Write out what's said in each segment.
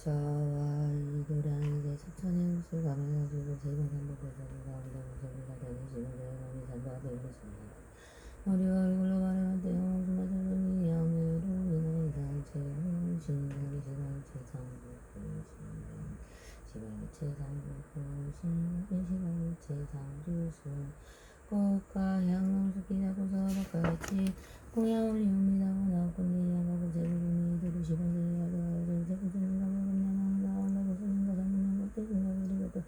저와 이도랑 이제 석천의 옷을 감해가지고 제번 한복에서 가운데 모습을 다니시는 여행원이 산다가 되었습니다. 머리와 얼굴로 가려할 때 영웅수 마사선이 양으로 인한 이상체로 신상이 시방체 상부고 시방체 상부고 시방체 상주수 꽃과 향농수 기자고서 바깥이 공양을 이옵니다. 나옵건데 야가고 제부분이 이들이 시방체에 가져와서 제부분은 가면 나온다고 쓰는 것은 있는 것도 생각을 이것도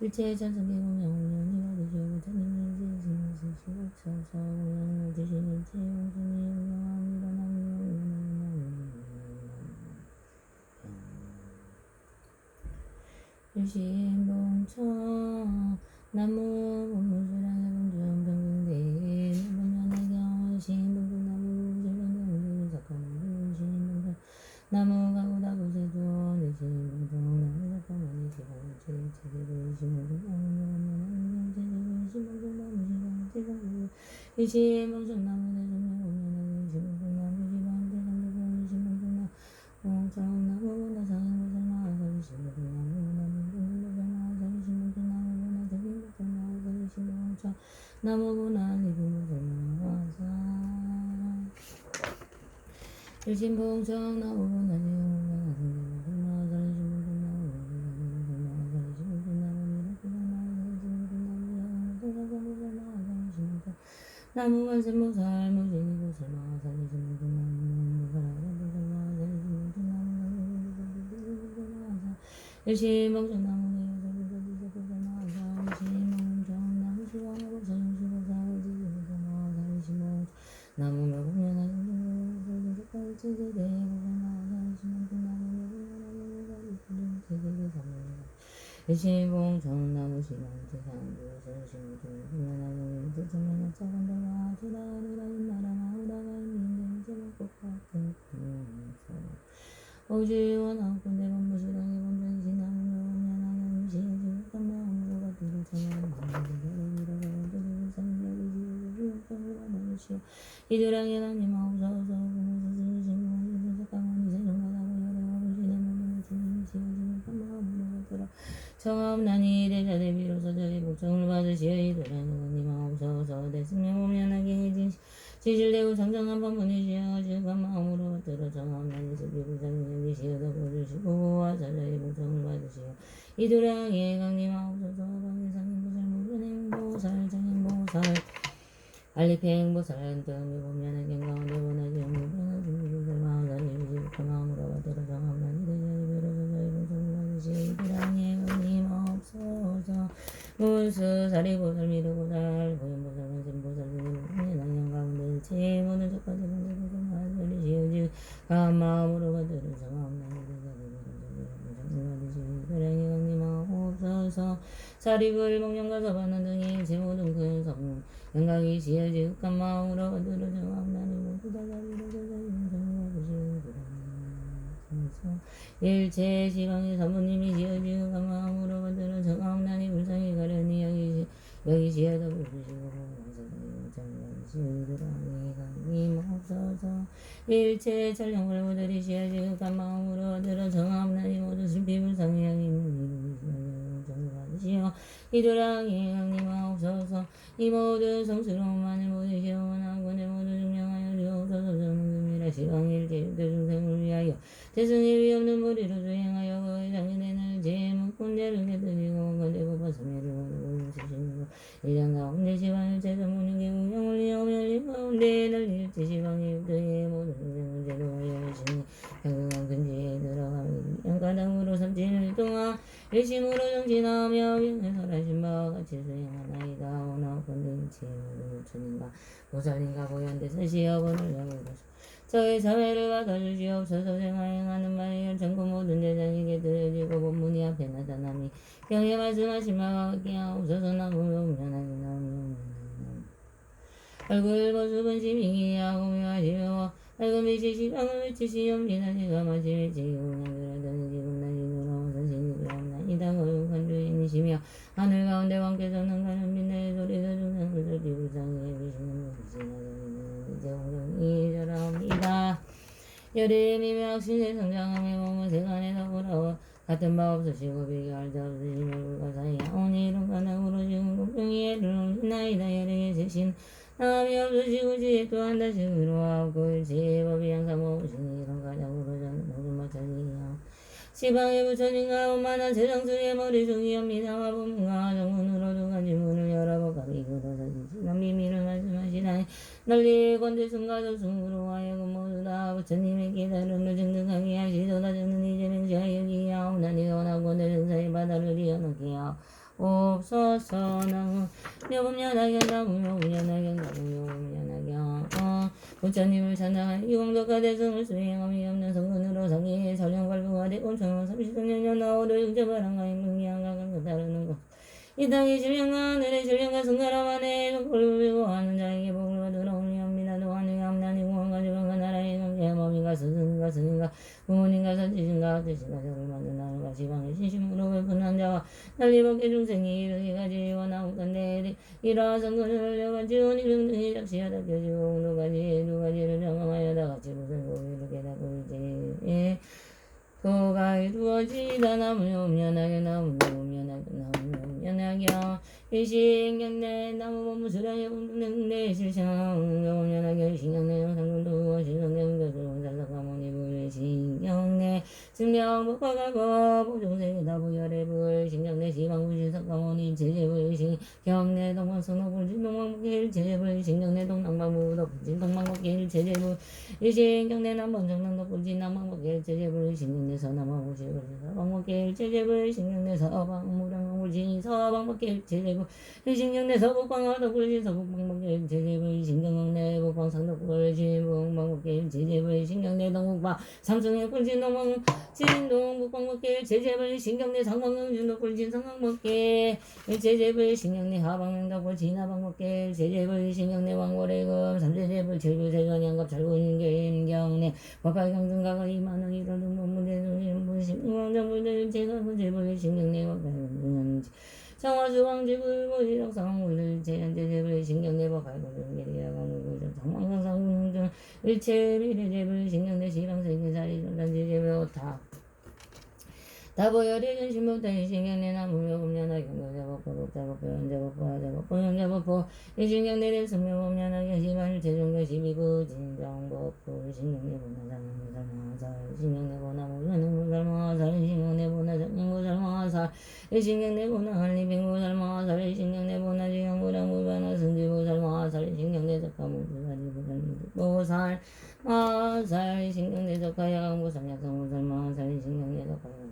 일체의 찬성계 공양을 되시고 찬님이 지으시고 서서 공양을 드시는 채용순이 공양합니다. 일심봉청 나무 본무수랑의 본중 병경대 나무면의 경우 신봉중 나무 실병경대 사건은 신봉중 나무가 오다고세도 내신봉중 나무 사건은 시간체 체계로 신봉중 나무면 신봉중 나무 시간체 일심봉중 나무 대중에 오면은 신봉중 나무 시간체 상대적인 신봉중 나무 봉청 나무 나상의 것을 마사리 신봉중 나무 나무보나 리뷰모설마사 일심봉청 나무보나 나무만세모살 무진이보살마사 일심봉청 일심봉청 나무 나무며 공연하는 체제대 일심봉청 나무 시방체 상주에서 일심봉청 공연하는 일제청년의 차관대와 주다리라인 나라가 오다가 있는 제목꽃같은 오지원 아웃군대 법무시당의 범전시 나무며 공연하는 시지간 마음으로 가두를 이두랑이 하나님 아우사우사 부모사슬 신봉이 색강원이 세종가다고 여러가고 시대문명을 지는 지어지는 판마음으로 가더라 청업난이 대자대비로서 저의 복종을 받으시어 이두랑이 하나님 아우사우사 대승명 오면하게 해진 지실대고 장정한 법문이시여 지간 마음으로 가더라 청업난이 슬비부장이 여기시어도 보주시고 와자자의 복종을 받으시어 이두랑이 강님 아우사우사 방해상인 보살 무변행보살 장행보살 알리팽보살 등이 보면은 경가운데 원하지 영무변은 중기조살 마음살이 유지부터 마음으로 받들어 정함난이 대자리 베러서 저희 봉성을 받으시 이두랑이 강님 없어서 무수살이보살 미르보살 고연보살 원생보살 등이 낙양 가운데 일체 모든 적과대 봉대보살 마살이 시우지 감마음으로 받들어 정함난이 대자리 베러서 저희 봉성을 받으시 이두랑이 강님 없어서 사리불 목련가서 받는 등이 제 모든 큰 성 영광이 지어지 흑한 마음으로 받들어 정함나니 모두 다 자비로 저자리 봉성을 받으시오 일체 시방의 사부님이 지어지 흑한 마음으로 받들어 정함나니 불쌍히 가려니 여기 지어도 부르시고 시우드랑이 강님 없어서 일체 촬영을 모델이 지어지 흑한 마음으로 받들어 정함나니 모두 슬피 불쌍히 양이 받으시오 이두랑이 강님 없어서 이 모든 성스러운 만을 모두시오 원하고내 모두 증명하여 주옵소서 정금이라 시방일제 대중생을 위하여 대승의 위없는 머리로 주행하여 거의 장인에는 제 묵군대를 내드리고 건대법과 성회를 원하고 주시는 일량 가운데 시방일 제도문인계 운영을 이어오며 일량 가운데 널릴지 시방의 육도의 모든 생생은 제도가 열심히 평등한 근지에 들어가며 양가당으로 3일 동안 일심으로 정진하며 위에 설하신 바와 같이 수행하나이다. 오나 건등치 모든 천인가 보살인가 보현대 서시여번을 영으로서 저의 사회를 받아주시옵소서. 생하행하는 말에 전국 모든 대장에게 들려지고 본문이 앞에 나타나니 경에 말씀하신 바와 같게 하옵소서. 나무명면하게 얼굴 보수분 시민이 하고며 하시며 밝은 빛이 시방을 외치시옵니다. 제가 마치 외치고 그냥 지금 날이 돌아와서 신이 되었나이다. 거룩한 주인이시며 하늘 가운데 왕께서는 가는 빛나의 소리서 중생을 설기 불쌍히 해주시는 분이시나 이제 온전히 절하옵니다. 여름이며 확신에 성장함에 몸은 세간에서 돌아와 같은 바 없으시고 비교할 자 없으신 얼굴과 사이야 오니 이런 가능으로 지금 공평히 애를 올리나이다. 여름에 세신 남이 없으시고 지혜 또한 다시 의로하고 지혜의 법이 항상 모으시니 이런 가장으로 저는 모든 마찬가지야. 시방의 부처님과 원만한 세상수의 머리속이옵니다. 와보문과 정문으로 두 가지 문을 열어보가기 그러서지시는 비밀을 말씀하시나니 널리 권대승과 저승으로 하여금 모두 다 부처님의 깨달음을 증득하게 하시도다. 저는 이제 맹세하여 기하오나니 원하고 권대승사의 바다를 이어놓게 하옵소서. 나무 묘금연하경 나무 묘금연하경 나무 묘금연하경 부처님을 찬양하여 이공덕과 대승을 수행함이 없는 성근으로 상기에 설령발부가 되고 천원 30년년 나오도 육자바람과 임능기한가 간것 다루는 것 이 땅의 신령과 하늘의 신령과 성가라만의 정골을 배고 하는 자에게 복을 받으러 올리옵니다. 또한 양난이 공원과 주변과 나라의 경계 범인과 스승과 스님과 부모님과 선지신과 뜻신과 저를 만든 나라가 시방의 신심으로 베푼한 자와 난리법계 중생이 이르기까지 원하옵건대 이러한 성근을 올려가지고 이등등이 작시하다 껴지고 두 가지를 정함하여 다같이 무슨 고기를 깨닫고 이제 도가 이루어지다. 나무면하게 나무면하게 나무면하게 일신경내 나무범무 수량의 공동내 실상경면하게 신경내 영상군도 실성경교도 살사가모니 불신경내 증명법화가고 보종세계다 부열의불 신경내 시방부신석가모니 제재불신 경내 동방성노불진 동방복길 제재불 신경내 동남방부덕불진 동방복길 제재불 일신경내 남번정남덕불진 남방복길 제재불 신경내 서남방복길 서방복길 제재불 신경내 서방무량방불진 서방복길 제재불 일신경내 서북방하덕불진 서북방복길 제재불 신경내 북방상덕불진 북방복길 제재불 신경내 동북방 삼성역불진 동방진 동북방복길 제재불 신경내 상방경준덕불진 상방복길 제재불 신경내 하방명덕불진 하방복길 제재불 신경내 왕고래금 삼제재불 제불세전양갑 잘군경내 법발경등가가 2만원 이러는 법문대중신분신 응왕정불들 제가분제불 신경내 법발경등한지 상화수왕제불 모지덕상물들 제한제재불 신경내 법발경등계리야강물들 상황상상중 일체미래제불 신경내 시방세계사리 전단제재불 오타 다보열의 전신부터 일신경내 나무묘금연하 경거자법포 독자법포 연자법포 하자법포 연자법포 일신경내를 성묘법연하게 시반일 최종교 12구 진정법포 일신경내 보나장무살마하살 일신경내 보나무전응무살마하살 일신경내 보나정무살마하살 일신경내 보나한리빙무살마하살 일신경내 보나지경무량무변화 승지무살마하살 일신경내 적가무살마하살 마살 신경내 적가야강무살 약성무살마하살 일신경내 적가무살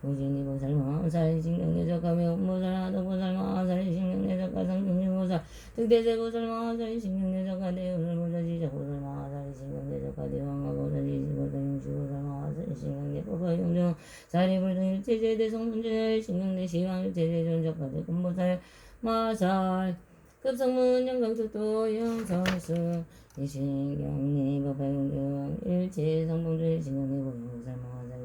우진이보살 마살 신경내 적가며 무살 하도보살 마살 신경내 적가 성중지보살 득대세보살 마살 신경내 적가 대우설보살 지적보살 마살 신경내 적가 대왕하보살 이지보살 용시보살 마살 신경내 법화용정 사리불등 일체제대 성문제 신경내 시왕일체제전 적가 대금보살 마살 급성문 영광특도 영성수 이신경내 법화용정 일체성봉주 신경내 보살 마살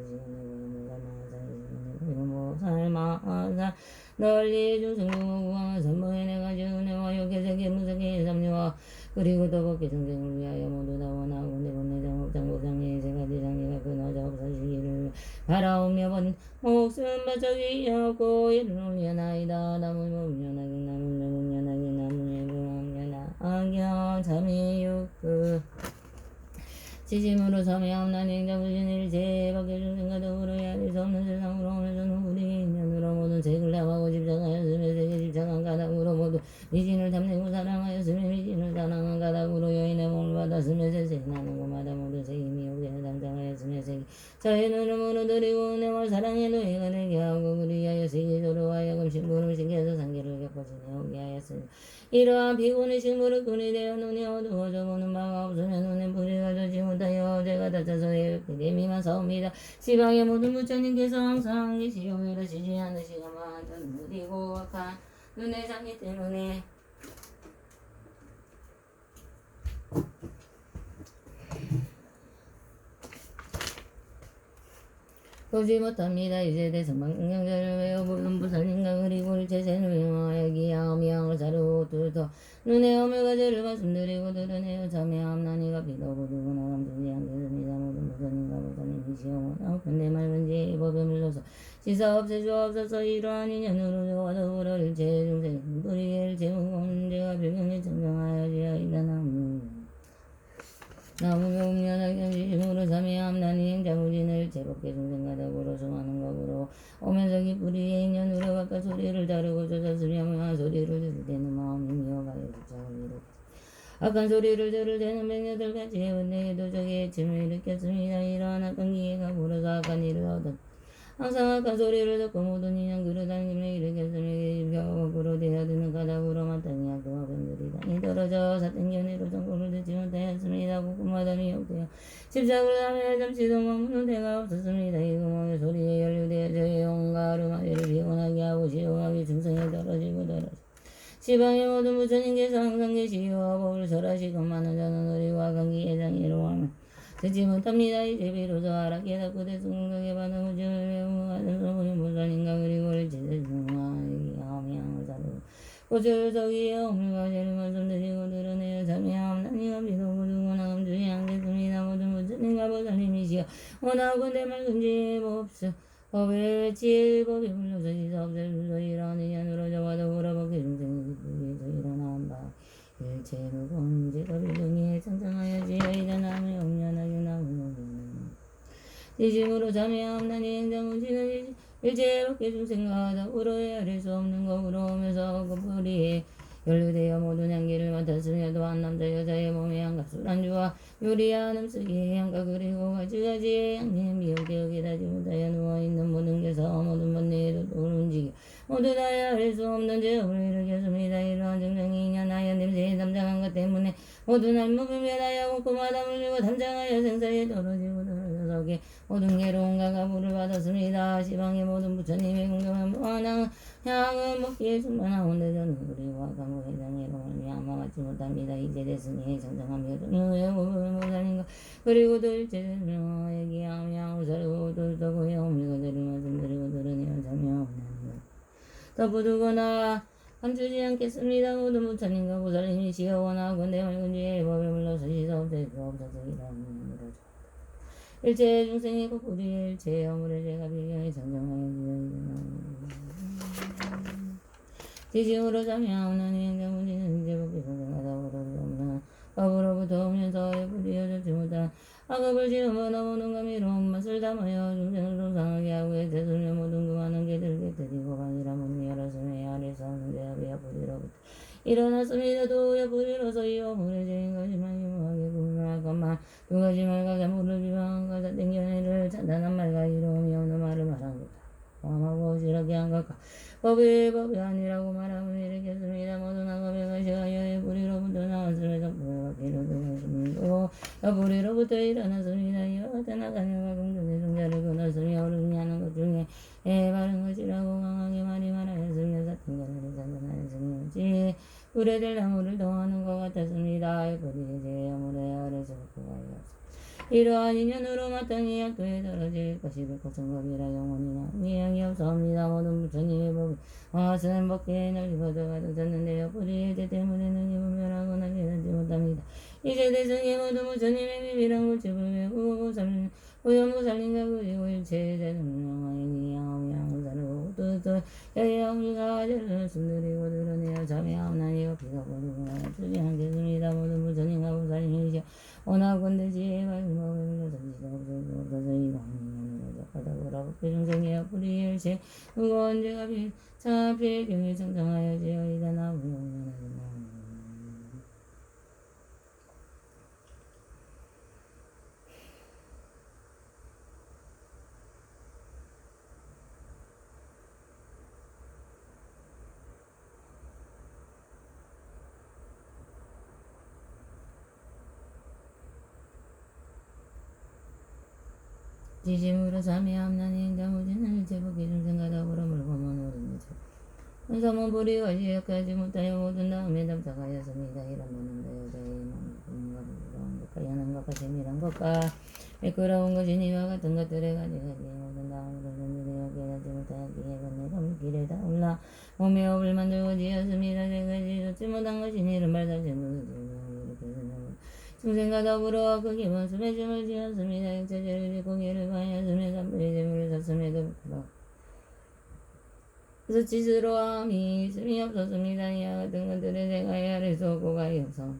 살마하사 널리 중생공구강한 선봉에 내가 지은혜와 역계세계 무색의 삼류와 그리고 더 법계 정생을 위하여 모두 다 원하고 내본내장 업장보장의 세가지장애가 근하자 없어지기를 바라오며 본 목숨 바짝이었고 이를 올려나이다. 나무면하게 나무면하게 나무면하게 참여육그 지짐으로 참여함나니 행자부신 일체 밖에 중생과 더불어야 할 수 없는 세상으로 오면서 누구리 인연으로 모든 죄를 당하고 집착하였으며 세계 집착한 가닥으로 모두 미진을 탐내고 사랑하였으며 미진을 사랑한 가닥으로 여인의 몸을 받았으며 세세 나는 곳마다 모든 책임이 욕되는 당장하였으며 세계 자의 눈으로 드리고 은혜와 사랑의 노예가 되게 하고 그리하여 세계적으로 하여금 신부를 시켜서 상계를 겪어지내 오게 하였으며 이러한 피곤의 식물을 끈이 되어 눈이 어두워져 보는 바가 없으며 눈에 불이 가져지 못하여 죄가 닫혀서 이렇게 내미만 사옵니다. 시방의 모든 부처님께서 항상 계시오 이러시지 않으시가만 눈물이고 악한 눈의 장기 때문에 보지 못합니다. 이제 대성방경자를 외워 물론 부살인가 그리고 일체세를 위하여 기하며 자르고 뚫터 눈에 어물과 죄를 말씀드리고 드러내어 참여함나니가 비도고 누구나 감주지 않겠습니다. 모든 부처님과 부처님이시오 나오픈내 맑은지 법에 물러서 시사 없애주옵소서. 이러한 인연으로 저와 더불어 일체 중생 불의의 일체 문제가 불경에 청정하여지어이다. 나무며 음련하게 지심으로 참여함나니 행자무진을 제법계 중생과 더불어 수많은 법으로 오면서 기쁘리의 인연으로 각각 소리를 다루고 조사스며 묘한 소리를 들을 때는 마음이 미워가여 부착을 이루고 악한 소리를 들을 때는 백녀들같이 은혜의 도적의 침을 일으켰습니다. 이러한 악한 기회가 불어서 악한 일을 얻었 항상 악한 소리를 듣고 모든 인연 그러다님을 일으켰으며 벽으로 되어드는 가닥으로 마땅히 악도와 병들이 땅에 떨어져 사땡견으로 정보를 듣지 못하였습니다. 곳곳마다 미혹되어 집착을 하며 잠시도 머무는 데가 없었습니다. 이 구멍의 소리에 연루되어 저의 영혼과 아르마리를 피곤하게 하고 시험하게 중생에 떨어지고 시방의 모든 부처님께서 항상 계시어 법을 설하시고 많은 자는 의리와 악한 기에 장애로 하며 듣지 못합니다. 이제 비로소 알아 깨닫고 대승공덕에 받은 우주를 외우하는 소문이 무산인가 그리고 일체대승화하기 하며 사르고 고철 서기에 어물과 죄를 말씀드리고 드러내어 참여함나니가 비도고 누구나 감주지 않겠습니다. 모든 부처님과 보살님이시여 원하건대 맑은지 법수 법의 지혜법이 불러서 지사 없앨수서 이러한 인연으로 저와 더불어 법계 중생의 기쁘기에서 일어난 바 일체 무거운 죄가 비등에 창창하여지어이다. 남의 영련하게 나무는 지심으로 참여함나니 행자무지는 일체 법계 중생과 더불어 헤아릴 수 없는 것으로 오면서 그 뿌리에 연루되어 모든 향기를 맡았으며 또한 남자 여자의 몸에 한가 술안주와 요리한 음식이 향가 그리고 가지가지의 향기에 미혹되어 다지 못하여 누워있는 모든 개서 모든 번뇌에도 돌 움직여 모두 다야 할 수 없는 죄업을 일으켰습니다. 이러한 증명이 인연하여 냄새에 담장한 것 때문에 모든 알목을 멸하여 곳곳마다 물리고 담장하여 생사에 떨어지고 떨어져서게 모든 괴로움과 가부를 받았습니다. 시방의 모든 부처님의 공경한 무한한 향은 먹기에 충만하온데 저는 우리와 강국의 장애로움을 아마 받지 못합니다. 이제 됐으니 정정하며 전후의 법을 못하는가 그리고 또 일체 설명하여 얘기하며 우사르고 또 떠고에 오밀고 들을 말씀드리고 드러내어 참여하옵나니 덮어두거나 감추지 않겠습니다. 모든 부처님과 보살님이시여 원하건대 맑은지의 법에 물러서 시사 없애주옵소서. 이라는 일체 중생의 고불이 일체 영물의 죄가 비경에 정정하여 지심으로 참여하오나니 행자문지는 이제 법계 정정하다 오르르 법으로부터 오면서 불이어 젖지 못한 악업을 지으며 너무는 감미로운 맛을 담아여 중생을 동상하게 하고 대술며 모든 그 많은 개들 깨뜨리고 강이라 문이 열었으며 아래서 없는 대합이야 불이로부터 일어났습니다. 도야 불이로서 이 어물의 죄인 것이만 유무하게 구분할 것만 두 가지 말과 자물을 비방한 것과 땡겨내를 찬단한 말과 이로움이 없는 말을 말한 것다. 범하고 어지럽게 한 것과 법이 아니라고 말하면 일으켰습니다. 모든 악업의 것이가 여의 불이로부터 나왔음에도 불을 받기로 불이로부터 일어났습니다. 이와 같은 악한 여가 공중의 승자를 끊었으며 어른이 하는 것 중에 바른 것이라고 강하게 말하였으며 사탕견을 잔잔하였으며 불에 될 나무를 동하는 것 같았습니다. 불이 제 영물의 아래서 구하였습니다. 이러한 인연으로 마땅히 약도에 떨어질 것이 백호성법이라 영원히 미양이 없사옵니다. 모든 부처님의 법이 화스는 법계에 널리 퍼져가도 졌는데요. 불의의 죄 때문에는 이분별하거나 깨닫지 못합니다. 이제 대승의 모든 부처님의 비밀한 고집을 외우고 오염무살림과 그리고 일체의 죄는 영원히 양양무사르고 뜻도 여의양무가 죄를 숨들이고 드러내어 참여하옵나니 피가 보르고 주지 않겠습니다. 모든 부처님과 부살님이시여 원하건대 지혜 밝은 마음을 전지가 없어서 이방인을 작하다고라고 중생이야 불의일체 누가 언제가 차필 경에 청정하여 지어이다 나무 영원하구나. 지심으로 잠이 없나니 인자무진을 제복이 중생가다 보람을 보면 오릅니다. 삼은 불이가 지역하지 못하여 모든 다음에 답답하였습니다. 이런 모든 여자의 마음과 부러운 것과 연한 것과 재미난 것과 매끄러운 것이 이와 같은 것들에 가지가지 모든 다음으로 전들이여 깨닫지 못하였기에 번뇌가 길에다 올라 몸에 업을 만들고 지었습니다. 제가 지었지 못한 것이 이른 발사진 것을 중생과 더불어 그 기본 숨의 춤을 지었습니다. 육체제를 짓고 길을 가하였으며 산불의 재물을 샀음에도 그래서 지스러움이 있음이 없었습니다. 이와 같은 것들을 제가 헤아릴 수 없고 가이없어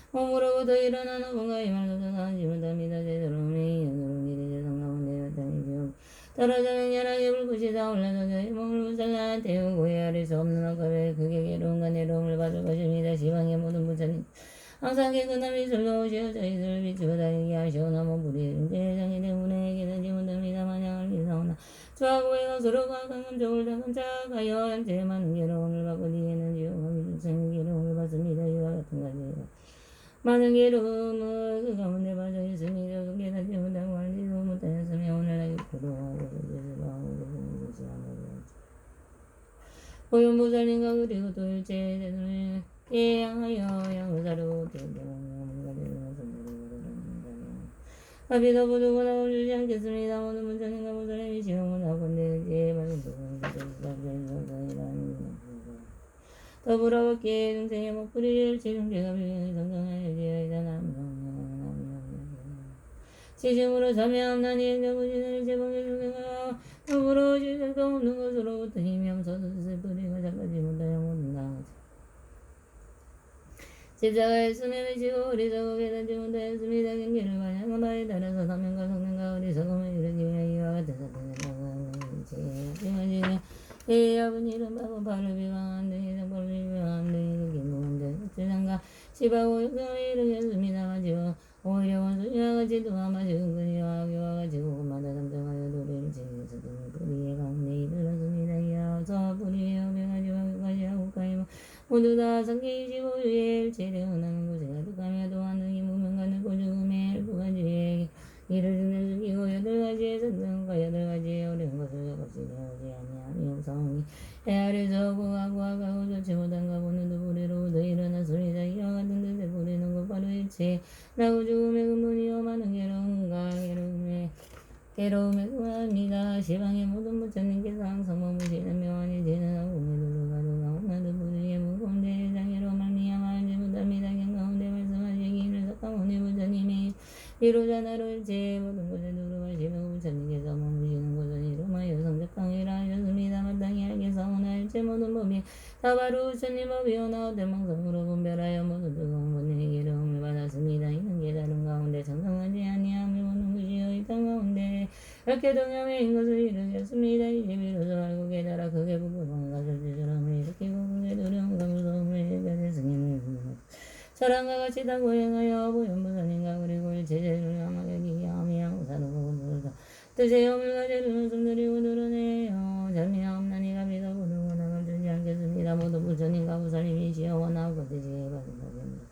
몸으로부터 일어나는 뭔가 이말 없어서하지 못합니다. 제스러움이 연으로 미래제 성가운데 여탕이지요. 떨어져는 연하게 불꽃이 다 올라서 저희 몸을 무살라 태우고 헤아릴 수 없는 억압에 그게 괴로움과 내로움을 받을 것입니다. 시방의 모든 부처님 항상 깨끗한 미술로 오시어 저희들을 비추어 다니게 하시오나 몸부리 대장이 때문에 깨닫지 못합니다. 만약을 비사오나 주하고의 것으로 강한 적을 다 깜짝하여 현재 많은 괴로움을 받고 뒤에는 지옥과 미중생의 괴로움을 받습니다. 이와 같은 것이에요. 많은 괴로움을 그 가운데 빠져 있습니다. 깨닫지 못하고 알지도 못하였으며 오늘날 부러워하고 죄송하고 그러지 않으려 고연보살님과 그리고 또 일체의 대선을 깨양하여 양의사로 합의도 부두거나 멈추지 않겠습니다. 모든 문자님과 보살님이 지금은 하건대 제발 더불어 얻기에 중생의 목소리를 지중제가 비경에 성장하여 지어이다 지중으로 참여함나니 행정부진을 제방에 중생과 더불어 질색도 없는 것으로부터 힘이 없어서 슬프리가 작가지 못하여 못한다. 십자가에 숨에 미치고 어리석어 깨닫지 못하였습니다. 경계를 반영한 바에 따라서 사명과 성능과 어리석음을 이루기 위하여 이와 같은 사건을 제하지만 예약은 이른 바고 발을 비방한 등이 정벌을 비방한 등이 그 기무한데 세상과 시바고 육성을 이루겠습니다만 지금 오히려 원수와 같이 또한 마치 은근히와 악유와 같이 그것마다 담정하여 도리를 챙겨서 등을 뿌리에 가운데 이르렀습니다. 이어서 뿌리에 오명하지와 그까지 하고 가이모 모두 다 상계이시고 유의 일체를 은하는 곳에 가득하며 또한 등이 무명간을 고죽음에 일부가지에 이를 등을 죽이고 여덟 가지의 선등과 여덟 가지의 어려운 것을 없이 되어지 아니하니 없사오니 헤아려서 고하고 좋지 못한 가보는도 불의로부터 일어났습니다. 이와 같은 뜻에 불의는 곧바로 일체 나고 죽음의 근본이요 많은 괴로움에 구합니다. 시방의 모든 부처님께서 항상 머무시는 명안히 지는 아궁에 두루가도 가운데도 부두의 무거운 대장애로 말미암아 알지 못합니다. 경가운데 말씀하시기를 석가모니 부처님이 비로자 나로 일체의 모든 곳에 두루가시며 부처님께서 머무시는 곳은 이름하여 성적강이라 하셨습니다. 마땅히 알겠사오나 일체 모든 법이 다 바로 부처님 법이오나 헛된 망성으로 분별하여 모든 뜨거운 번뇌의 괴로움을 받았습니다. 이는 깨달은 가운데 정성하지 아니함을 보는 것이요 이 땅 가운데 이렇게 동염의 것을 이루겠습니다. 이제 비로소 알고 깨달아 크게 부끄러운 것을 지저람을 일으키고 크게 두려움과 무서움을 해결해 승인을 사랑과 같이 다 고행하여 보현부사님과 그리고 일체제를 향하여 기하며 항사로 보고들어서 뜻의 염을 가지를 말씀드리고 드러내요. 잠이없나니가 믿어 부르거나 감추지 않겠습니다. 모두 부처님과 부사님이시여 원하고 되지에 받은 것입니다.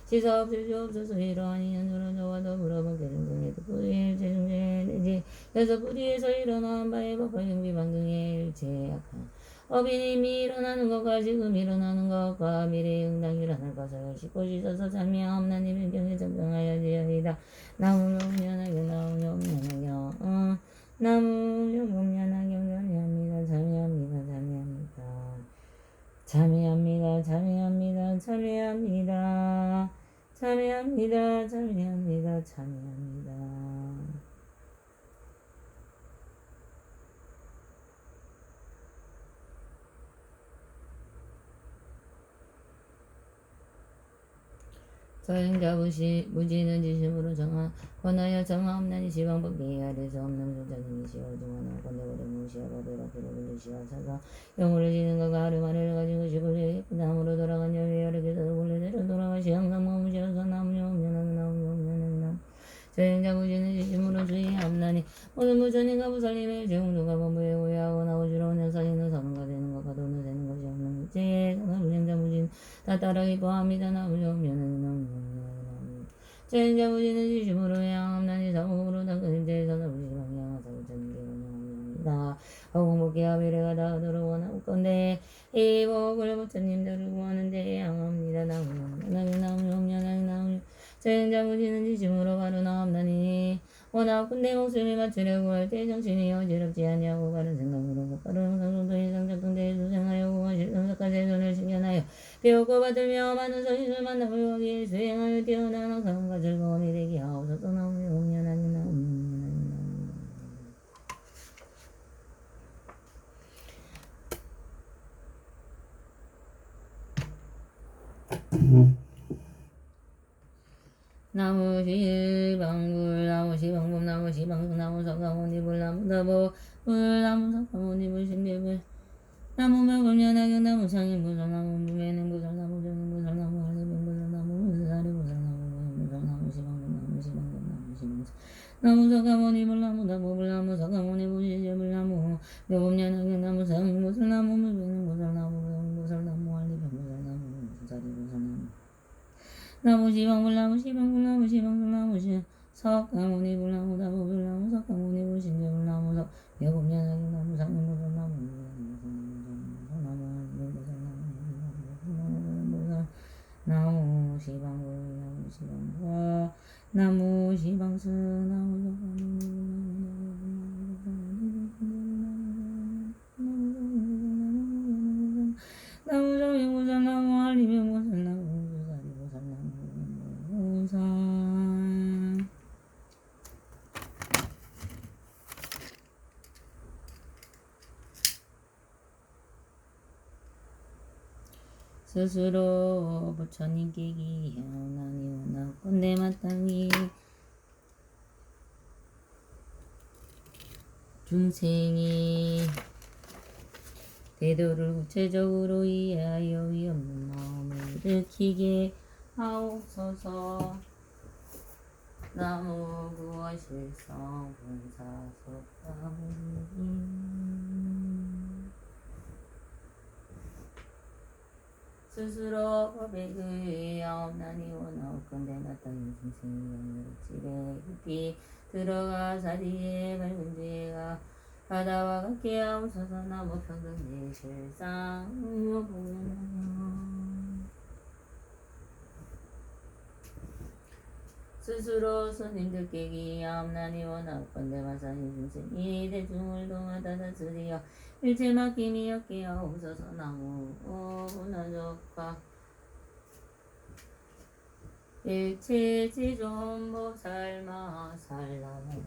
시사 없을 수 없어서 이러하니 연주는 저와 더불어 본계 중생의 뿌리의 일체 중생의 내지 여섯 뿌리에서 일어난 바의 법과 경비 방등의 일체의 약한 어빈이 일어나는 것과 지금 일어나는 것과 미래의 응당 일어날 것을 싣고 씻어서 잠이 없나니 변경에 정정하여 지어이다. 나무명연하게 나무명연하게 나무명연하게 참여합니다. 참여합니다. 참여합니다. 참여합니다. 참여합니다. 참여합니다. 참여합니다. 저행자 무지는 지심으로 정하 권하여 정하옵나니 지방법기 아래서 없는 소자님이 시어중하나 권대고래 무시하 법이라 기록을 시하셔서 영혼을 지는 것과 하루만을 가지고 싶을 나무로 돌아간 여위하를 기사로 본래대로 돌아가시 항상 머무시어서 나무여옵냐나무여옵냐나무여옵냐나무 저행자 무지는 지심으로 주의하옵나니 모든 부처님과 부살림의 제공도가 범부에 오해하고 나오주로 연산이는 사는가 되는 것과 돈을 되는 것이 없는 일체에 저행자 무지는 다 따라 기뻐합니다. 나무여옵냐나무여옵냐나무 저행자 무지는 지심으로 향함나니 사공으로 당근인제에서 사부시방 향하사 부처님께 원망합니다. 허공복기와 미래가 닿도록 원하건대 이 복을 부처님들을 구하는데 향합니다. 나무여옵냐나무 저행자 무지는 지심으로 바로 나옵나니 원하건대 목숨이 맞추려고 할 때 정신이 어지럽지 아니하고 바른 생각으로 곧바로 항상성도 이상작동대에 수생하여 구하실 성석까지 손을 신견하여 배우고 받들며 많은 선인을 만나고 여기에 수행하여 뛰어난 항상과 즐거움이 되게 하옵소서. 나무여옵냐나무 나무시방불 나무시방법 나무시방성 나무석가모니불 나무다보 나무석가모니불 신비불 나무명금연하경 나무상인부설 나무무매능부설 나무정인부설 나무할리빙부설 나무문사리부설 나무무행부설 나무시방법 나무시방법 나무시방성 나무석가모니불 나무다보불 나무석가모니불 신비불 나무명금연하경 나무상인부설 나무무매능부설 나무무행부설 나무할리빙부설 나무문사리부설 나무시방불 나무시방불 나무시방불 나무시 석가모니불 나무다보불 나무석가모니불 신비불 나무석 명금연하경 나무상인부설 나무시방불 나무시방불 나무시방스 나무정행보살 나무할리병보살 나무사리보살 나무보살 스스로 부처님께 기하오나니 원하건대 마땅히 중생이 대도를 구체적으로 이해하여 위없는 마음을 일으키게 하옵소서. 나무 구원실성 본사속가모니 스스로 법에 의하옵나니 원하건대 마땅히 중생이 영역질에 깊이 들어가 사리에 밝은 지혜가 바다와 같게 하옵소서. 나무 평등의 실상 스스로 스님들께 기하옵나니 원하건대 마사니 중생이 대중을 동하다 다스리어 일체 맡김이 없게 하옵소서. 나무 문화적과 일체 지존보살 마살 나무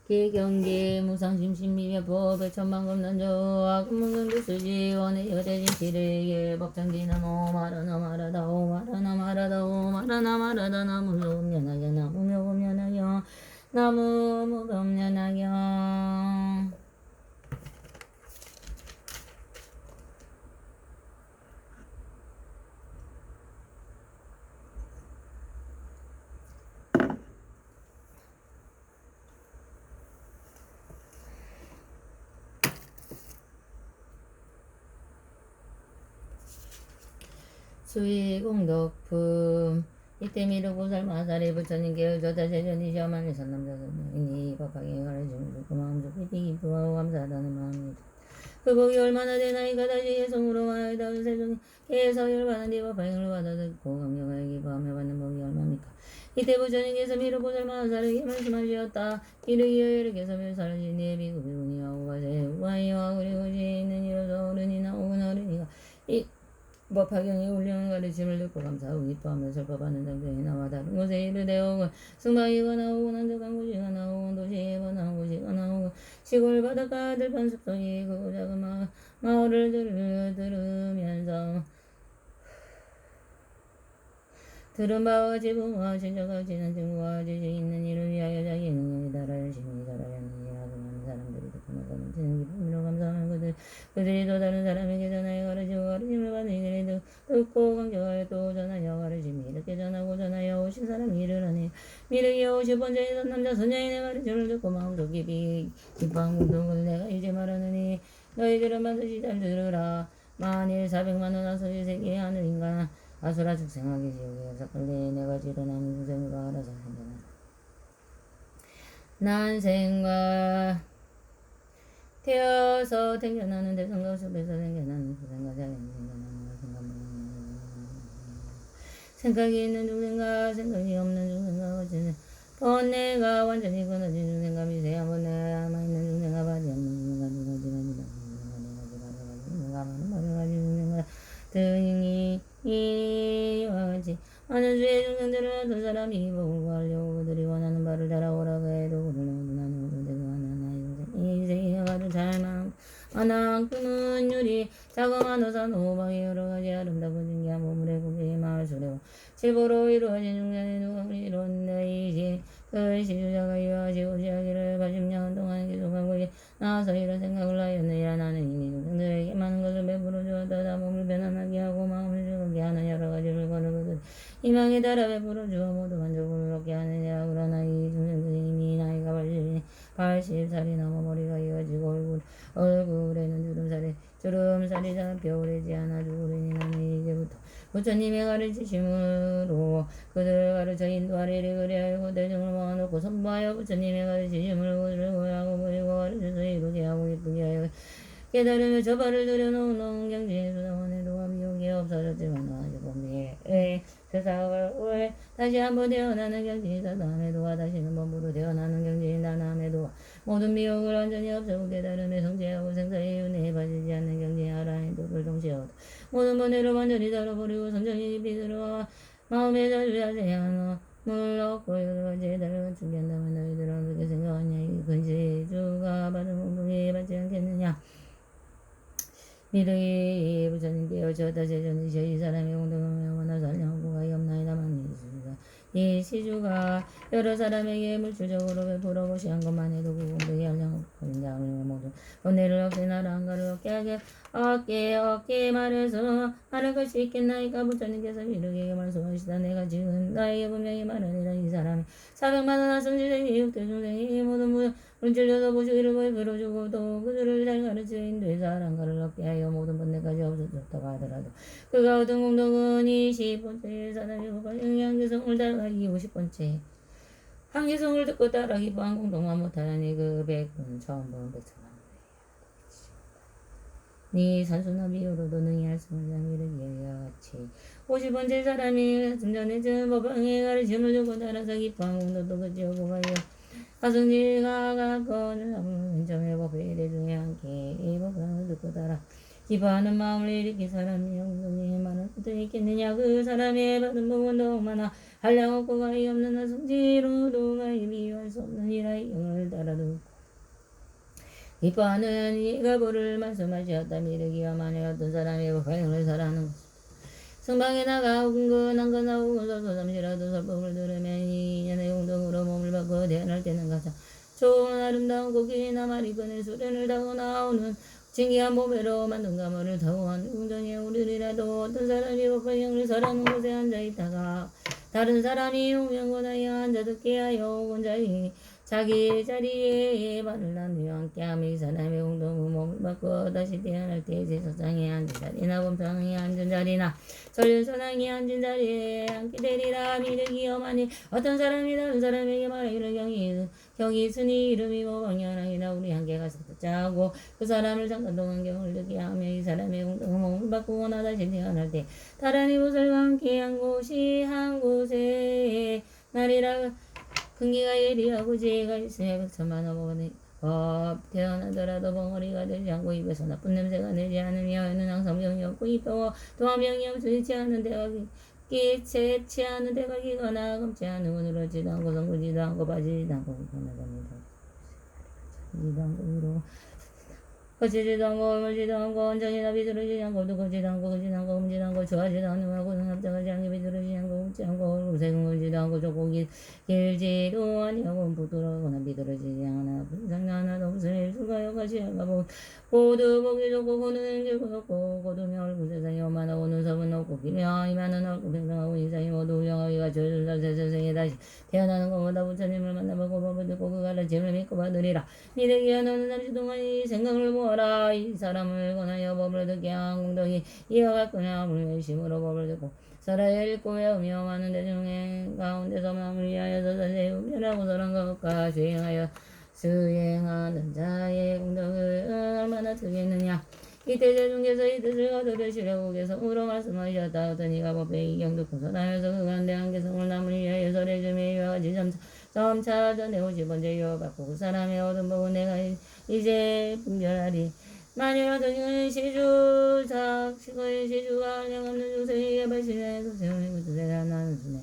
개경계 무상심심미묘법 백천만금난조 악문근두수지 원의 여대진치를 법장지나 오마라나 마라다 오마라나 마라다 오마라나 마라다 나무묘금연하경 나무묘금연하경 나무묘금연하경 수의공덕품 이때 미륵보살 마사리 부처님께 의조다 제전이 시험하니 선남자선이니 법하게 가르치면 좋고 마음 좋게 기쁘고 감사하다는 마음이 그 복이 얼마나 되나이까 다시 예성으로 말하다 세종이 개서열 받은 뒤 법하행을 받아 듣고 감격하여 기뻐하며 받는 복이 얼마입니까. 이때 부처님께서 미륵보살 마사리에게 말씀하셨다. 이르기여 이르께서 별사르신 네 비구비구니와 우바세 우바이와 그리고 지에 있는 이로서 어른이나 혹은 어른이가 법화경에 훌륭한 가르침을 듣고 감사하고 기뻐하며 설법하는 장정이 나와 다른 곳에 이르되어 승방이가 나오고 난적한 곳이가 나오고 도시에 번한 곳이가 나오고 시골 바닷가 들판 숲속이 그 작은 마을을 들으면서 들은 바와 같이 부모와 친척과 친한 친구와 지식 있는 이를 위하여 자기 능력에 따라 열심히 살아가는 하는 사람들이 듣고 나서 넘치는 기쁨으로 감사하는 그들이 또 다른 사람에게 전하여 가르치고 가르침을 받은 이들이 듣고 강조하여 또 전하여 가르침이 이렇게 전하고 전하여 오신 사람이 이르러니 미르기 50번째에 선 남자 선자인의 가르침을 듣고 마음속 깊이 기뻐한 공동을 내가 이제 말하느니 너희들은 반드시 잘 들으라. 만일 400만 원 아소리 세계 하늘 인간 아수라 축생하게 지옥에 삭발되에 내가 지어나는 인생으로 알아서 생겨나 난생과 태어서 생겨나는 대성과 숲에서 생겨나는 후생과 자연이 생겨나는 생각이 있는 중생과 생각이 없는 중생과 어찌는 번뇌가 완전히 끊어진 중생과 미세한 번뇌가 남아있는 중생과 바지 없는 중생과 누가 많은 버려가지고 중생과 등이 이와 같이 많은 수의 중생들은 어떤 사람이 복을 구하려고 그들이 원하는 바를 따라오라고 해도 그들은 원하는 것을 내가 원하나 이 세계가 잘만 만왕금은 유리 자그마한 호산 호방의 여러가지 아름답고 신기한 보물의 고개의 마술에 실보로 이루어진 중생의 누가 이룬다 이시 그 시주자가 이와하시고 시하기를 80년 동안 계속하고 나와서 이런 생각을 하였느냐 나는 이미 중생들에게 많은 것을 베풀어 주었다 다 몸을 편안하게 하고 마음을 즐겁게 하는 여러 가지를 거르거든 희망에 따라 베풀어 주어 모두 만족을 얻게 하느냐 그러나 이 중생들이 이미 나이가 80살이 넘어 머리가 이어지고 얼굴에는 주름살이 잡혀 오래지 않아 죽으리니 나는 이제부터 부처님의 가르치심으로 그들을 가르쳐 인도하리리 그리 알고 대중을 모아놓고 선보하여 부처님의 가르치심을 그들을 고하고 보이고 가르쳐서 이루게 하고 기쁘게 하여 깨달으며 저 발을 들여놓은 경지에 수다원에도 미혹이 없어졌지만 아직 범위에 세상을 다시 한번 태어나는 경지이다 다음에도 다시는 범부로 태어나는 경지이다 다음에도 모든 미혹을 완전히 없애고 깨달음에 성취하고 생사의 윤회에 빠지지 않는 경지에 아라인 도를 동시에 얻어 모든 번뇌를 완전히 다뤄버리고 선정이 깊이 들어와 마음에 자주자세한 물 얻고 여러 가지 해달을 준비한다면 너희들은 어떻게 생각하냐 이 근시주가 받은 공동에 받지 않겠느냐 미르기 부처님께 여쭈었다 제전이시여 이 사람의 공동을 원하서 하려고 가히 없나이다만 이 시주가 여러 사람에게 물질적으로 베풀어 보시한 것만 해도 그 공동이 하려고 걸린다 모든 번뇌를 없애나라 한가를 얻게 말해서 말할 것이 있겠나이까 부처님께서 미르기에게 말씀하시다 내가 지금 나에게 분명히 말하리라 이 사람이 400만 원 하성지생이 육대 중생이 모든 물질로도 보시기를 베풀어주고 또 그들을 잘 가르쳐 인도해서 한가를 얻게 하여 모든 번뇌까지 없어졌다고 하더라도 그가 얻은 공덕은 20번째 사람이 한계성을 따라가기 50번째 한계성을 듣고 따라 기뻐한 공덕만 못하니 그 100분 처음 본 백성만 네 산수나 비유로도 능히 할 수는 장미르기와 같이 50번째 사람이 전에 법방에 가르침을 주고 따라서 기뻐한 공덕도 그지어고 가요 가성지가 가건을 하면 점의 법에 대중에 함께 이 법방을 듣고 따라 기뻐하는 마음을 일으킨 사람이 영성에 많은 것도 있겠느냐 그 사람의 받은 복은 더욱 많아 한량 없고 가히 없는 하성지로도 가히 비유할 수 없는 이라의 영을 따라 듣고 기뻐하는 이가 보를 말씀하시었다 미르기와 만에 어떤 사람의 법행을 살아하는 것 성방에 나가 근근한 건하고 근서서 잠시라도 설법을 들으면 이 인연의 공덕으로 몸을 바꿔 대안할 때는 가장 좋은 아름다운 고기나 말이 꺼내 수련을 타고 나오는 신기한 보배로 만든 가마를 타고 한 궁전에 오르리라도 어떤 사람이 법화경을 설하는 곳에 앉아있다가 다른 사람이 오면 권하여 앉아 듣게 하여 혼자이 자기 자리에 발을 나누어 함께하며 이 사람의 공동의 몸을 바꿔 다시 태어날 때 제사장이 앉은 자리나 범상이 앉은 자리나 전륜선왕이 앉은 자리에 앉게 되리라 미르기여 만일 어떤 사람이 다른 사람에게 말하기를 경이 있으니 이름이 방향이나 우리 함께 가서 듣자 하고 그 사람을 잠깐 동안 경을 듣게 하며 이 사람의 공동의 몸을 바꾸고 나 다시 태어날 때 다른 이곳을과 함께 한 곳에 날이라 근기가 예리하고 지혜가 있으며 백천만 법 태어나더라도 벙어리가 되지 않고 입에서 나쁜 냄새가 내지 않으며 애는 항상 병이 없고 이뻐 또한 병이 없지 않은 데가 끼채치 않은 데가 기거나 검지 않고 누러지도 않고 성구지도 않고 빠지지도 않고 불편하답니다. 지도 않고 위로 거치지도 않고 얼물지도 않고 온전히나 비뚤어지지 않고 두껍지도 않고 크지도 않고 흠지도 않고 좋아지도 않고 합작하지 않게 비뚤어지지 않고 굽지 않고 우세근거지도 않고 좁고 길지도 아니하고 부드러우거나 비뚤어지지 않아 분상도 하나도 없으니 수가 여가지 않가고 고두 보기 좋고 고는 길고 좋고 고두며 얼굴 세상이 오만하고 눈썹은 없고 기며 이만은 없고 평등하고 인상이 모두 우영하기가 저절로 세상에 다시 태어나는 것보다 부처님을 만나보고 법을 듣고 그 가르침을 믿고 받으리라. 미래기야 너는 잠시 동안 이 생각을 모아라. 이 사람을 권하여 법을 듣게 한 공덕이 이와 같구나. 불멸심으로 법을 듣고 살아야 읽고 외우며 많은 대중의 가운데서 마음을 위하여서 자세히 분별하고 사람과 법과 수행하는 자의 공덕을 얼마나 되겠느냐. 이때 제중께서 이 뜻을 거두시려고 개성으로 말씀하셨다. 어떤 이가 법에 이경 듣고 선하여서 그 가운데 한 개성을 남을 위하여 설해주며 이와 같이 점차 전에 50번째 이어받고 그 사람의 얻은 법은 내가 이제 분별하리. 만일 어떤 이는 시주작시거의 시주가 한량없는 중생에게 발신해서 세우는 그 뜻에 나는 순해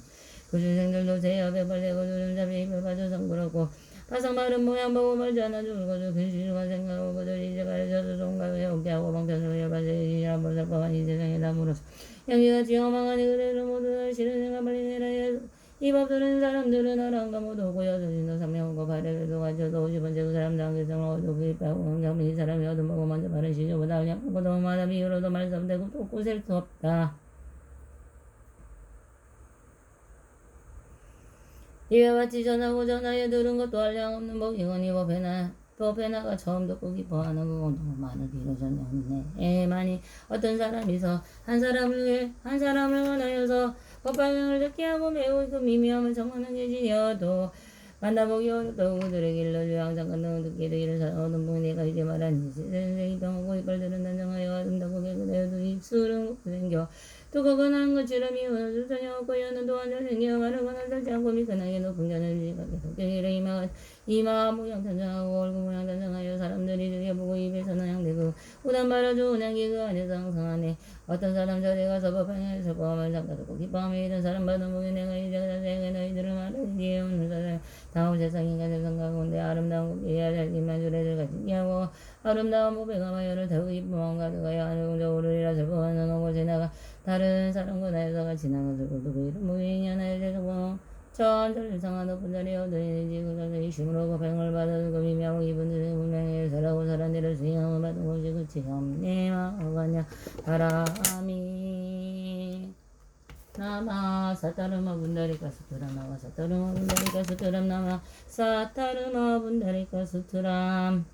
그 중생들도 제 옆에 벌레고 누름잡이 입을 봐도 성부럽고 가상 마른 모양 보고 멀지 않아 죽을거도 근시주가 생각하고 그들 이제 가르쳐서 종가에 없게 하고 방편으로 열받으리라. 몰살법한 이 세상에 나무로서 양기같이 험망하니 그래도 모두 싫은 생각 빨리 내라 해서 이 법들은 사람들은 아랑가 모두 고여 서신도 삼명하고 발해도 가져도 50번째 그 사람도 한개성을 얻고 구입하고 경험이 이 사람이 얻은 보고 먼저 바른 시주보다 그냥 도 마다 비유로도 말씀되고 또 꼬셀 수 없다. 이와 같이 전하고 전하여 들은 것도 한량 없는 법이거니 법에나가 처음 듣고 기뻐하는 그건 너무 많은 비로셨네. 만이 어떤 사람이서 한 사람을 원하여서 법방을 듣게 하고 매우 그 미미함을 정하는 계시여도 만나보기 어렵다고 그들의 길로 항상 건너는 듣게 되기를 얻은 분이 내가 이제 말하니 세상이 병하고 이빨들은 단정하여 아름다고 개그되어도 입술은 생겨 또 그건 한 것처럼 이어서 수선이 없고 여는 또한 잘생겨 마르거나 살지 않고 미끈하게 높은 견을 지가 계속 되기를 이마 모양 단정하고 얼굴 모양 단정하여 사람들이 들여보고 입에서는 향되고 우단 말아주는 향기 그 안에서 항상 하네. 어떤 사람 절에 가서 법방에서 법함을 잠깐 듣고 기뻐하며 이런 사람 받은 보기 내가 이제 자세하게 너희들을 말하기에 오는 사람 다음 세상인가 세상 가운데 아름다운 고기야 잘기만 주례를 가지게 하고 아름다운 보배가 마여를 더욱 이쁨만 가져가야 하는 오르리라 슬퍼하는 오곳에 나가 다른 사람과 나에서 같이 나가서 그 이름 무인이 하나의 대성공 천절상한 높은 자리에 얻어내지 그 자세히 힘으로 고팽을 받아서 그 미미하고 이분들의 분명히 설하고 설한 일을 수행하고 받은 것이 그치 없네 마가냐 바람이 나마 사타르마 분다리카 수트람 나마 사타르마 분다리카 수트람 나마 사타르마 분다리카 수트람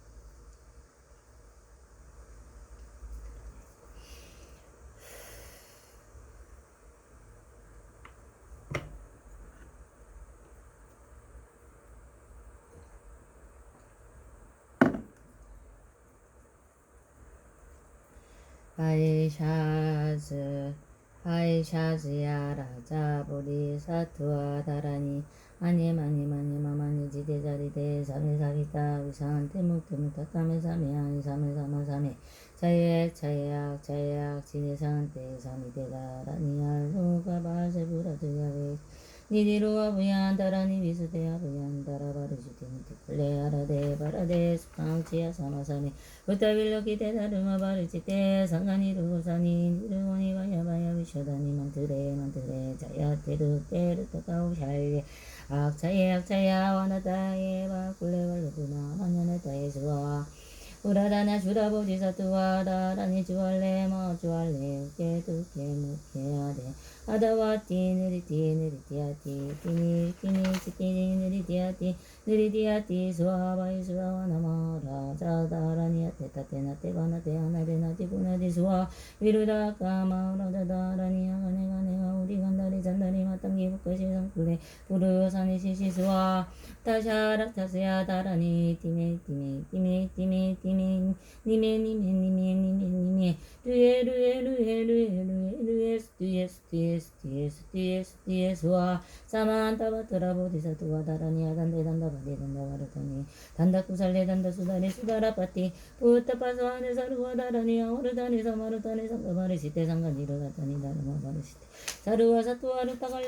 하이샤즈야 라자 보리사투와 다라니 마니 지대자리대 사메사리타 의상 태묵태묵 타타메 사메 사메 사마 사메 자예악 지내상 때 사미대가 라니알 소가 바세부라드야베 니디로와 부얀 다라니 비스데야 부얀 다라바르주티니티 플레 아라데 바라데 스팡치야 사마사메 우타빌로키 테다르마 바르치테 상가니 루사니 니르오니 바야바야 비쇼다니 만트레 자야테르테르타카우 샬레 악차야 와나타예 바꿀레 발루구나 마냐나타예 수와 우라다나 주라보디사투와 다라니 주알레 주알레 우케두케 무케아데 아다와티 느리티아티 느리티아티 수아바이 수아와나마라 자다라니아테 타테나테 가나테 하나데나티 구나디 수아 위루다까 마우라다다라니 아가네가 우리 간다리 잔다리 마땅기 북까지 상kul레 부르사니 시시수아 타샤락 타스야 다라니 티메 니메 류에 STSTSTS와 사만타바트라 보디사투와 다라니아 단데단다바디단다 와르타니 단다쿠살레 단다수다니 수다라파티 부타파소하네 사루와 다라니아 오르다니 사마르타니 상가바르시테 상가니로다타니 다르마바르시테 사루와 사투와르타갈레